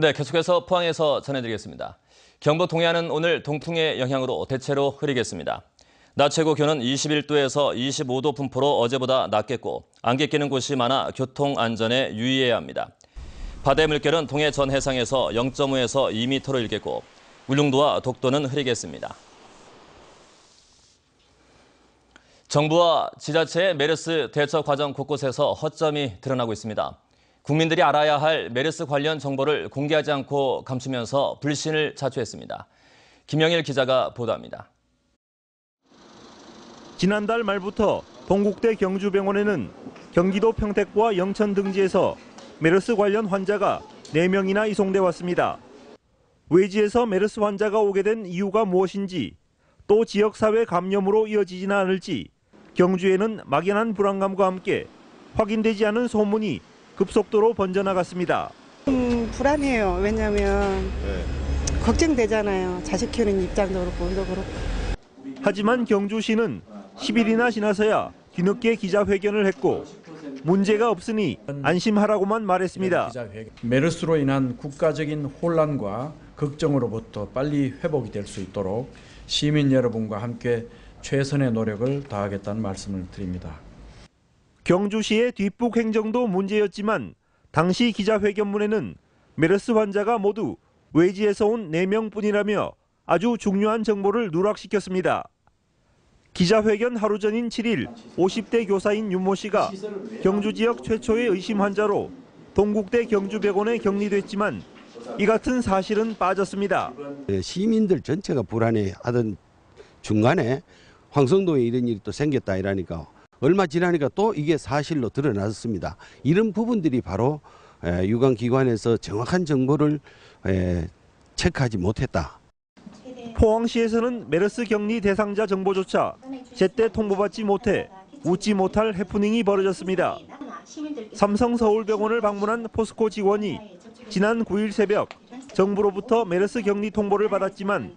네, 계속해서 포항에서 전해드리겠습니다. 경북 동해안은 오늘 동풍의 영향으로 대체로 흐리겠습니다. 낮 최고 기온은 21도에서 25도 분포로 어제보다 낮겠고 안개 끼는 곳이 많아 교통 안전에 유의해야 합니다. 바다의 물결은 동해 전 해상에서 0.5에서 2m로 일겠고 울릉도와 독도는 흐리겠습니다. 정부와 지자체의 메르스 대처 과정 곳곳에서 허점이 드러나고 있습니다. 국민들이 알아야 할 메르스 관련 정보를 공개하지 않고 감추면서 불신을 자초했습니다. 김영일 기자가 보도합니다. 지난달 말부터 동국대 경주병원에는 경기도 평택과 영천 등지에서 메르스 관련 환자가 4명이나 이송돼 왔습니다. 외지에서 메르스 환자가 오게 된 이유가 무엇인지, 또 지역사회 감염으로 이어지지는 않을지 경주에는 막연한 불안감과 함께 확인되지 않은 소문이 급속도로 번져나갔습니다. 불안해요. 왜냐하면 걱정되잖아요. 자식 키우는 입장도 그렇고 우리도 그렇고. 하지만 경주시는 10일이나 지나서야 뒤늦게 기자회견을 했고 문제가 없으니 안심하라고만 말했습니다. 메르스로 인한 국가적인 혼란과 걱정으로부터 빨리 회복이 될 수 있도록 시민 여러분과 함께 최선의 노력을 다하겠다는 말씀을 드립니다. 경주시의 뒷북 행정도 문제였지만 당시 기자회견문에는 메르스 환자가 모두 외지에서 온 4명뿐이라며 아주 중요한 정보를 누락시켰습니다. 기자회견 하루 전인 7일 50대 교사인 윤모 씨가 경주 지역 최초의 의심 환자로 동국대 경주병원에 격리됐지만 이 같은 사실은 빠졌습니다. 시민들 전체가 불안해하던 중간에 황성동에 이런 일이 또 생겼다 이러니까 얼마 지나니까 또 이게 사실로 드러났습니다. 이런 부분들이 바로 유관기관에서 정확한 정보를 체크하지 못했다. 포항시에서는 메르스 격리 대상자 정보조차 제때 통보받지 못해 웃지 못할 해프닝이 벌어졌습니다. 삼성서울병원을 방문한 포스코 직원이 지난 9일 새벽 정부로부터 메르스 격리 통보를 받았지만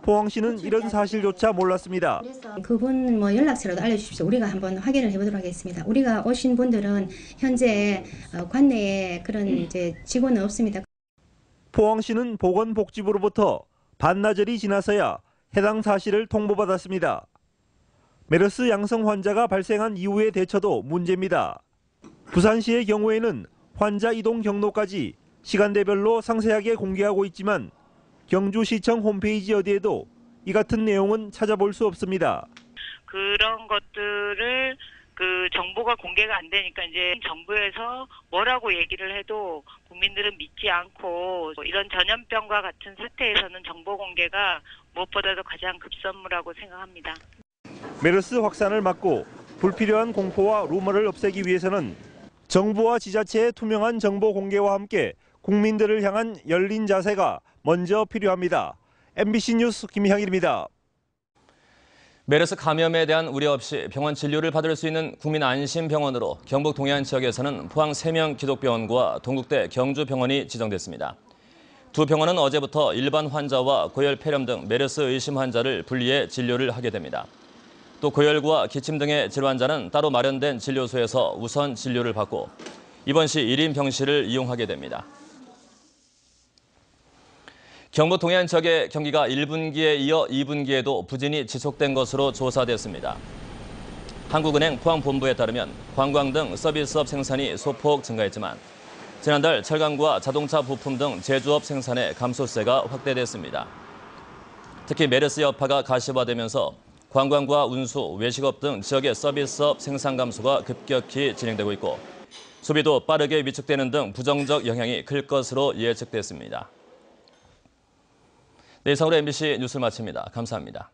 포항시는 이런 사실조차 몰랐습니다. 그분 연락처라도 알려주십시오. 우리가 한번 확인을 해보도록 하겠습니다. 우리가 오신 분들은 현재 관내에 그런 직원은 없습니다. 포항시는 보건복지부로부터 반나절이 지나서야 해당 사실을 통보받았습니다. 메르스 양성 환자가 발생한 이후의 대처도 문제입니다. 부산시의 경우에는 환자 이동 경로까지 시간대별로 상세하게 공개하고 있지만 경주시청 홈페이지 어디에도 이 같은 내용은 찾아볼 수 없습니다. 그런 것들을 정보가 공개가 안 되니까 이제 정부에서 뭐라고 얘기를 해도 국민들은 믿지 않고 이런 전염병과 같은 사태에서는 정보 공개가 무엇보다도 가장 급선무라고 생각합니다. 메르스 확산을 막고 불필요한 공포와 루머를 없애기 위해서는 정부와 지자체의 투명한 정보 공개와 함께 국민들을 향한 열린 자세가 먼저 필요합니다. MBC 뉴스 김향일입니다. 메르스 감염에 대한 우려 없이 병원 진료를 받을 수 있는 국민안심병원으로 경북 동해안 지역에서는 포항 3명 기독병원과 동국대 경주병원이 지정됐습니다. 두 병원은 어제부터 일반 환자와 고열, 폐렴 등 메르스 의심 환자를 분리해 진료를 하게 됩니다. 또 고열과 기침 등의 질환자는 따로 마련된 진료소에서 우선 진료를 받고 입원 시 1인 병실을 이용하게 됩니다. 경북 동해안 지역의 경기가 1분기에 이어 2분기에도 부진이 지속된 것으로 조사됐습니다. 한국은행 포항본부에 따르면 관광 등 서비스업 생산이 소폭 증가했지만 지난달 철강과 자동차 부품 등 제조업 생산의 감소세가 확대됐습니다. 특히 메르스 여파가 가시화되면서 관광과 운수, 외식업 등 지역의 서비스업 생산 감소가 급격히 진행되고 있고 소비도 빠르게 위축되는 등 부정적 영향이 클 것으로 예측됐습니다. 네, 이상으로 MBC 뉴스를 마칩니다. 감사합니다.